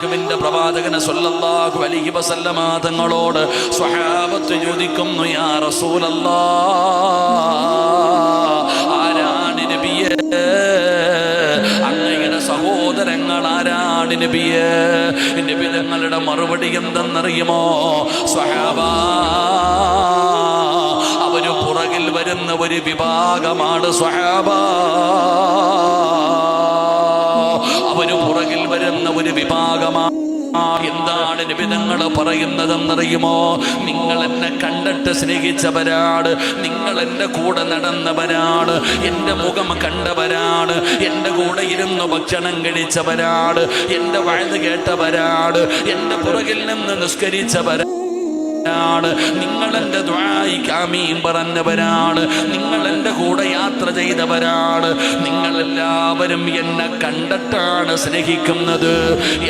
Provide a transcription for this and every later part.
പ്രവാചകൻ സല്ലല്ലാഹു അലൈഹി വസല്ലമ തങ്ങളോട് സ്വഹാബത്ത് ചോദിക്കുന്നു, യാ റസൂലല്ലാഹ്, ആരാണ് നബിയേ? അങ്ങയുടെ സഹോദരങ്ങൾ ആരാണ് നബിയേ? നബി തങ്ങളുടെ മറുപടി എന്തെന്നറിയുമോ? സ്വഹാബാ, അവര് പുറകിൽ വരുന്ന ഒരു വിഭാഗമാണ് സ്വഹാബാ. അവര് പുറകിൽ വരുന്ന ഒരു വിഭാഗമാണ്. എന്താണ് നബി തങ്ങൾ പറയുന്നതെന്നറിയുമോ? നിങ്ങൾ എന്നെ കണ്ടിട്ട് സ്നേഹിച്ചവരാണ്, നിങ്ങൾ എൻ്റെ കൂടെ നടന്നവരാണ്, എൻ്റെ മുഖം കണ്ടവരാണ്, എൻ്റെ കൂടെ ഇരുന്ന് ഭക്ഷണം കഴിച്ചവരാണ്, എൻ്റെ വഴുത് കേട്ടവരാണ്, എൻ്റെ പുറകിൽ നിന്ന് നിസ്കരിച്ചവരാണ്, നിങ്ങൾ എൻ്റെ ദുആയിക്ക് ആമീൻ പറഞ്ഞവരാണ്, നിങ്ങൾ എൻ്റെ കൂടെ യാത്ര ചെയ്തവരാണ്. നിങ്ങളെല്ലാവരും എന്നെ കണ്ടിട്ടാണ് സ്നേഹിക്കുന്നത്,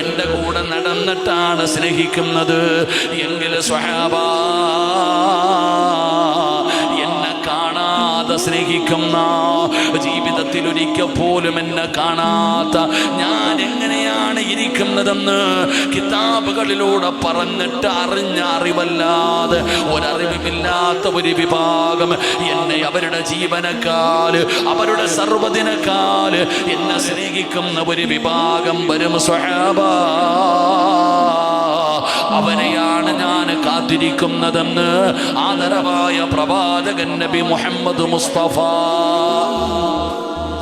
എൻ്റെ കൂടെ നടന്നിട്ടാണ് സ്നേഹിക്കുന്നത്. എങ്കിൽ സ്വഹാബാ, എന്നെ കാണാതെ സ്നേഹിക്കുന്ന, ജീവിതത്തിൽ ഒരിക്കൽ പോലും എന്നെ കാണാത്ത, ഞാൻ എങ്ങനെയാണ് ഇരിക്കുന്നതെന്ന് കിതാബുകളിലൂടെ പറഞ്ഞിട്ട് അറിഞ്ഞ അറിവല്ലാതെ ഒരറിവുമില്ലാത്ത ഒരു വിഭാഗം എന്നെ അവരുടെ ജീവനക്കാല്, അവരുടെ സർവ്വതിനേക്കാല് എന്നെ സ്നേഹിക്കുന്ന ഒരു വിഭാഗം വരും സ്വഹാബാ. അവരെയാണ് ഞാൻ കാത്തിരിക്കുന്നതെന്ന് ആദരവായ പ്രവാചകൻ നബി മുഹമ്മദ് മുസ്തഫ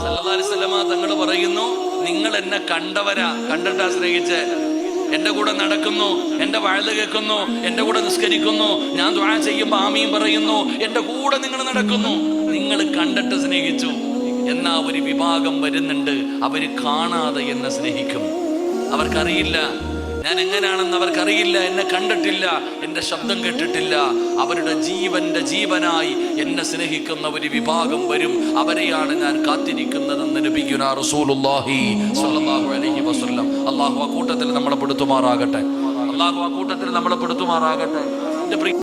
സല്ലല്ലാഹു അലൈഹി വസല്ലമ തങ്ങൾ പറയുന്നു, നിങ്ങൾ എന്നെ കണ്ടവരാ, കണ്ടിട്ടാ സ്നേഹിച്ചേ. എൻ്റെ കൂടെ നടക്കുന്നു, എൻ്റെ വഅദ് കേൾക്കുന്നു, എൻ്റെ കൂടെ നിസ്കരിക്കുന്നു, ഞാൻ ദുആ ചെയ്യുമ്പോൾ ആമീൻ പറയുന്നു, എൻ്റെ കൂടെ നിങ്ങൾ നടക്കുന്നു, നിങ്ങൾ കണ്ടിട്ട് സ്നേഹിച്ചു. എന്നാ ഒരു വിഭാഗം വരുന്നുണ്ട്, അവര് കാണാതെ എന്നെ സ്നേഹിക്കും. അവർക്കറിയില്ല ഞാൻ എങ്ങനെയാണെന്ന്, അവർക്കറിയില്ല, എന്നെ കണ്ടിട്ടില്ല, എൻ്റെ ശബ്ദം കേട്ടിട്ടില്ല. അവരുടെ ജീവന്റെ ജീവനായി എന്നെ സ്നേഹിക്കുന്ന ഒരു വിഭാഗം വരും, അവരെയാണ് ഞാൻ കാത്തിരിക്കുന്നതെന്ന് നബിയുനാ റസൂലുള്ളാഹി സ്വല്ലല്ലാഹു അലൈഹി വസല്ലം. അല്ലാഹു ആ കൂട്ടത്തിൽ നമ്മളെ പെടുത്തുമാറാകട്ടെ, അല്ലാഹു ആ കൂട്ടത്തിൽ നമ്മളെ പെടുത്തുമാറാകട്ടെ.